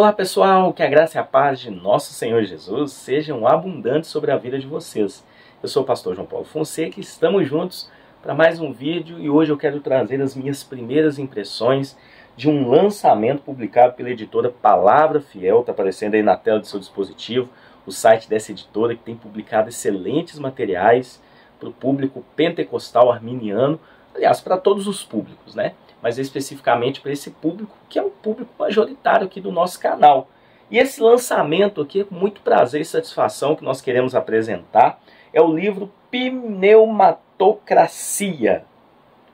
Olá pessoal, que a graça e a paz de nosso Senhor Jesus sejam abundantes sobre a vida de vocês. Eu sou o pastor João Paulo Fonseca e estamos juntos para mais um vídeo e hoje eu quero trazer as minhas primeiras impressões de um lançamento publicado pela editora Palavra Fiel. Está aparecendo aí na tela do seu dispositivo o site dessa editora que tem publicado excelentes materiais para o público pentecostal arminiano, aliás, para todos os públicos, né? Mas especificamente para esse público, que é um público majoritário aqui do nosso canal. E esse lançamento aqui, com muito prazer e satisfação que nós queremos apresentar, é o livro Pneumatocracia,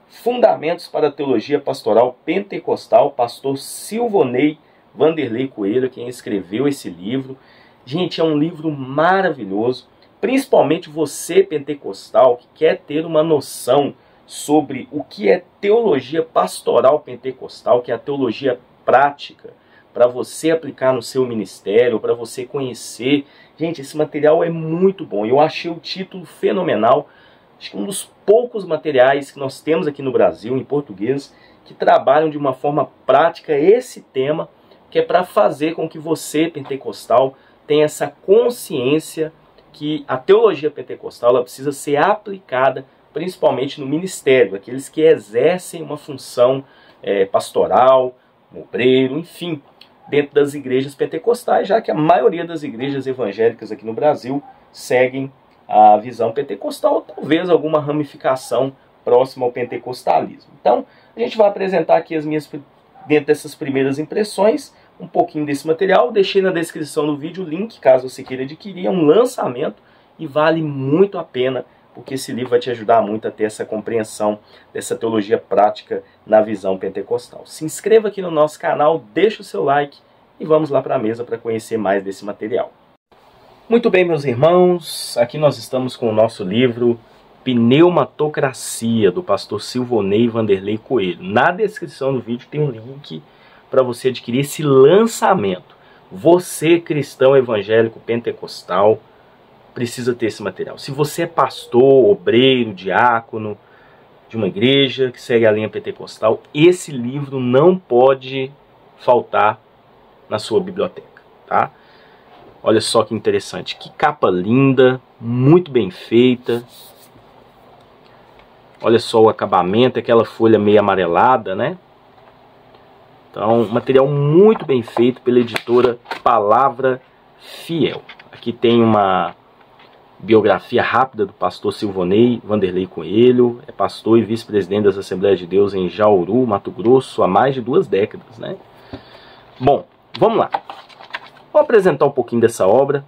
Fundamentos para a Teologia Pastoral Pentecostal, pastor Silvonei Vanderlei Coelho, quem escreveu esse livro. Gente, é um livro maravilhoso, principalmente você pentecostal que quer ter uma noção sobre o que é teologia pastoral pentecostal, que é a teologia prática, para você aplicar no seu ministério, para você conhecer. Gente, esse material é muito bom. Eu achei o título fenomenal. Acho que um dos poucos materiais que nós temos aqui no Brasil, em português, que trabalham de uma forma prática esse tema, que é para fazer com que você, pentecostal, tenha essa consciência que a teologia pentecostal ela precisa ser aplicada principalmente no ministério, aqueles que exercem uma função pastoral, obreiro, enfim, dentro das igrejas pentecostais, já que a maioria das igrejas evangélicas aqui no Brasil seguem a visão pentecostal, ou talvez alguma ramificação próxima ao pentecostalismo. Então, a gente vai apresentar aqui dentro dessas primeiras impressões, um pouquinho desse material. Deixei na descrição do vídeo o link, caso você queira adquirir. É um lançamento e vale muito a pena, porque esse livro vai te ajudar muito a ter essa compreensão dessa teologia prática na visão pentecostal. Se inscreva aqui no nosso canal, deixa o seu like e vamos lá para a mesa para conhecer mais desse material. Muito bem, meus irmãos, aqui nós estamos com o nosso livro Pneumatocracia, do pastor Silvonei Vanderlei Coelho. Na descrição do vídeo tem um link para você adquirir esse lançamento. Você, cristão evangélico pentecostal, precisa ter esse material. Se você é pastor, obreiro, diácono de uma igreja que segue a linha pentecostal, esse livro não pode faltar na sua biblioteca, tá? Olha só que interessante, que capa linda, muito bem feita. Olha só o acabamento, aquela folha meio amarelada, né? Então, material muito bem feito pela editora Palavra Fiel. Aqui tem uma biografia rápida do pastor Silvonei Vanderlei Coelho. É pastor e vice-presidente das Assembleias de Deus em Jauru, Mato Grosso, há mais de 2 décadas, né? Bom, vamos lá. Vou apresentar um pouquinho dessa obra.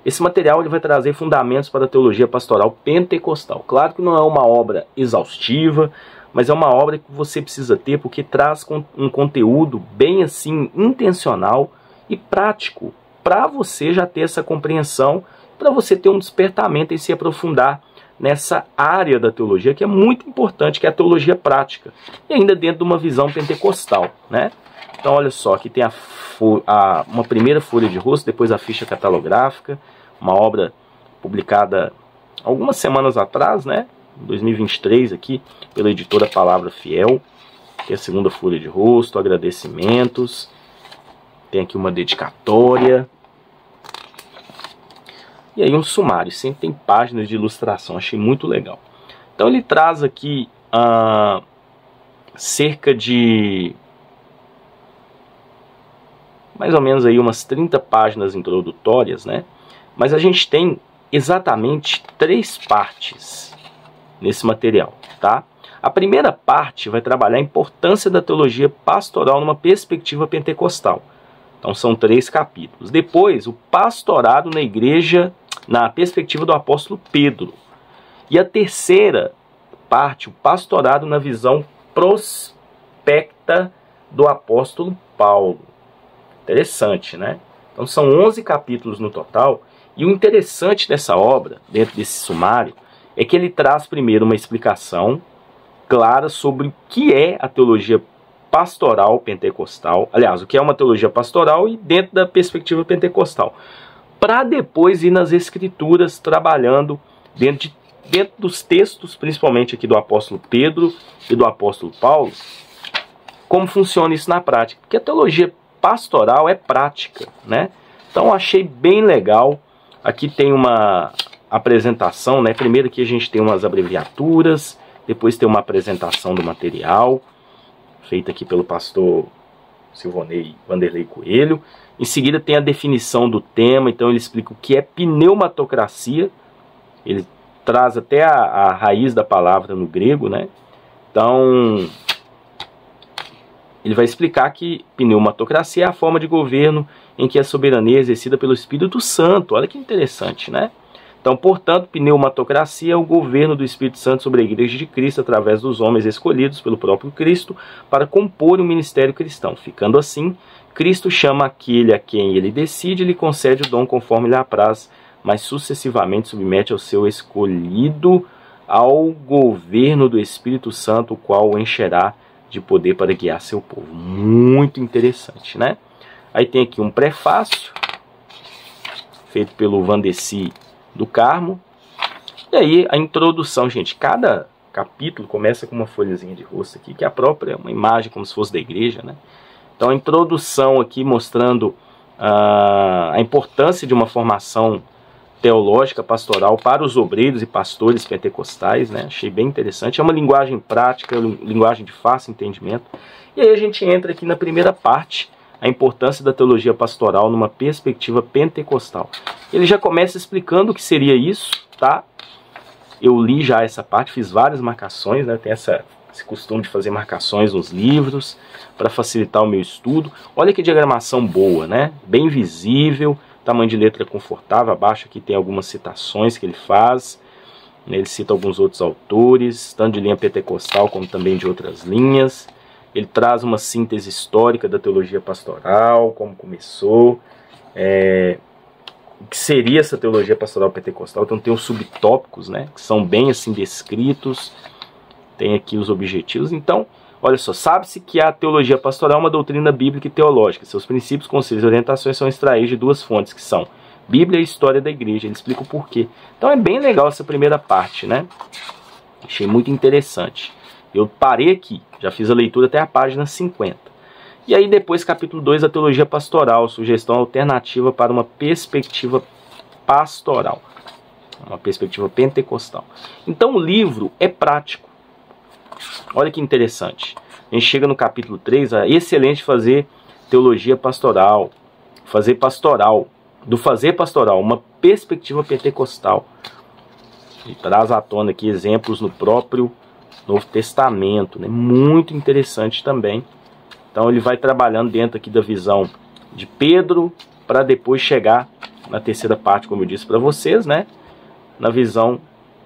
Esse material ele vai trazer fundamentos para a teologia pastoral pentecostal. Claro que não é uma obra exaustiva, mas é uma obra que você precisa ter porque traz um conteúdo bem assim intencional e prático para você já ter essa compreensão, para você ter um despertamento e se aprofundar nessa área da teologia que é muito importante, que é a teologia prática, e ainda dentro de uma visão pentecostal, né? Então olha só, aqui tem uma primeira folha de rosto, depois a ficha catalográfica, uma obra publicada algumas semanas atrás, né? 2023 aqui, pela editora Palavra Fiel. Tem a segunda folha de rosto, agradecimentos, tem aqui uma dedicatória, e aí um sumário, sempre tem páginas de ilustração, achei muito legal. Então ele traz aqui cerca de mais ou menos aí umas 30 páginas introdutórias, né? Mas a gente tem exatamente 3 partes nesse material, tá? A primeira parte vai trabalhar a importância da teologia pastoral numa perspectiva pentecostal. Então são 3 capítulos. Depois, o pastorado na igreja na perspectiva do apóstolo Pedro. E a terceira parte, o pastorado na visão prospecta do apóstolo Paulo. Interessante, né? Então são 11 capítulos no total. E o interessante dessa obra, dentro desse sumário, é que ele traz primeiro uma explicação clara sobre o que é a teologia pastoral pentecostal. Aliás, o que é uma teologia pastoral e dentro da perspectiva pentecostal. Para depois ir nas escrituras, trabalhando dentro dos textos, principalmente aqui do apóstolo Pedro e do apóstolo Paulo, como funciona isso na prática. Porque a teologia pastoral é prática, né? Então achei bem legal. Aqui tem uma apresentação, né? Primeiro aqui a gente tem umas abreviaturas, depois tem uma apresentação do material, feita aqui pelo pastor Silvonei Vanderlei Coelho. Em seguida tem a definição do tema, então ele explica o que é pneumatocracia. Ele traz até a raiz da palavra no grego, né? Então, ele vai explicar que pneumatocracia é a forma de governo em que a soberania é exercida pelo Espírito Santo. Olha que interessante, né? Então, portanto, pneumatocracia é o governo do Espírito Santo sobre a Igreja de Cristo através dos homens escolhidos pelo próprio Cristo para compor o ministério cristão. Ficando assim, Cristo chama aquele a quem ele decide e lhe concede o dom conforme lhe apraz, mas sucessivamente submete ao seu escolhido ao governo do Espírito Santo, o qual o encherá de poder para guiar seu povo. Muito interessante, né? Aí tem aqui um prefácio, feito pelo Vandeci do Carmo. E aí a introdução, gente. Cada capítulo começa com uma folhazinha de rosto aqui, que é a própria, uma imagem como se fosse da igreja, né? Então a introdução aqui mostrando a importância de uma formação teológica pastoral para os obreiros e pastores pentecostais, né? Achei bem interessante. É uma linguagem prática, linguagem de fácil entendimento. E aí a gente entra aqui na primeira parte, a importância da teologia pastoral numa perspectiva pentecostal. Ele já começa explicando o que seria isso, tá? Eu li já essa parte, fiz várias marcações, né? Tem esse costume de fazer marcações nos livros para facilitar o meu estudo. Olha que diagramação boa, né? Bem visível, tamanho de letra confortável. Abaixo aqui tem algumas citações que ele faz. Ele cita alguns outros autores, tanto de linha pentecostal como também de outras linhas. Ele traz uma síntese histórica da teologia pastoral, como começou, o que seria essa teologia pastoral pentecostal. Então tem os subtópicos, né, que são bem assim descritos, tem aqui os objetivos. Então, olha só, sabe-se que a teologia pastoral é uma doutrina bíblica e teológica. Seus princípios, conselhos e orientações são extraídos de duas fontes, que são Bíblia e História da Igreja. Ele explica o porquê. Então é bem legal essa primeira parte, né? Achei muito interessante. Eu parei aqui, já fiz a leitura até a página 50. E aí depois, capítulo 2, a teologia pastoral, sugestão alternativa para uma perspectiva pastoral, uma perspectiva pentecostal. Então o livro é prático. Olha que interessante. A gente chega no capítulo 3, é excelente fazer teologia pastoral, fazer pastoral, uma perspectiva pentecostal. E traz à tona aqui exemplos no próprio Novo Testamento, né? Muito interessante também. Então ele vai trabalhando dentro aqui da visão de Pedro, para depois chegar na terceira parte, como eu disse para vocês, né? Na visão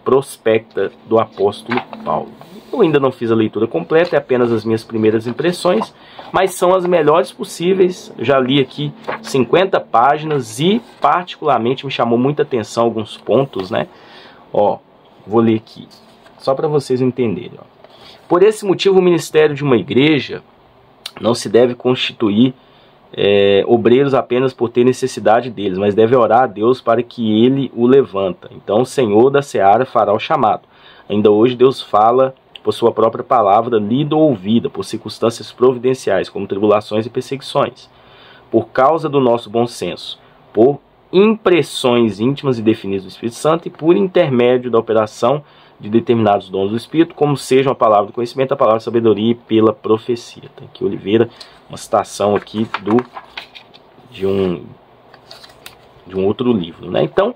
prospecta do apóstolo Paulo. Eu ainda não fiz a leitura completa, é apenas as minhas primeiras impressões, mas são as melhores possíveis. Eu já li aqui 50 páginas e particularmente me chamou muita atenção alguns pontos, né? Ó, vou ler aqui, só para vocês entenderem. Ó. Por esse motivo, o ministério de uma igreja não se deve constituir obreiros apenas por ter necessidade deles, mas deve orar a Deus para que Ele o levanta. Então o Senhor da seara fará o chamado. Ainda hoje Deus fala por sua própria palavra, lida ou ouvida, por circunstâncias providenciais, como tribulações e perseguições, por causa do nosso bom senso, por impressões íntimas e definidas do Espírito Santo e por intermédio da operação de determinados dons do Espírito, como sejam a palavra do conhecimento, a palavra de sabedoria e pela profecia. Tem aqui Oliveira, uma citação aqui de um outro livro, né? Então,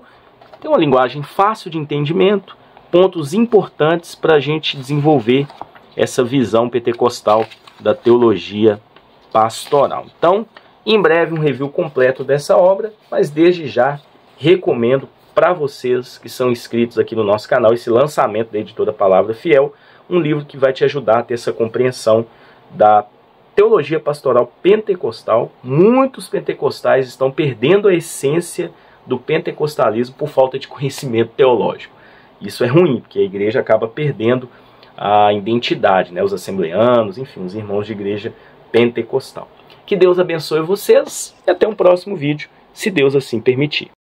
tem uma linguagem fácil de entendimento, pontos importantes para a gente desenvolver essa visão pentecostal da teologia pastoral. Então, em breve um review completo dessa obra, mas desde já recomendo para vocês que são inscritos aqui no nosso canal esse lançamento da editora Palavra Fiel, um livro que vai te ajudar a ter essa compreensão da teologia pastoral pentecostal. Muitos pentecostais estão perdendo a essência do pentecostalismo por falta de conhecimento teológico. Isso é ruim, porque a igreja acaba perdendo a identidade, né? Os assembleanos, enfim, os irmãos de igreja pentecostal. Que Deus abençoe vocês e até um próximo vídeo, se Deus assim permitir.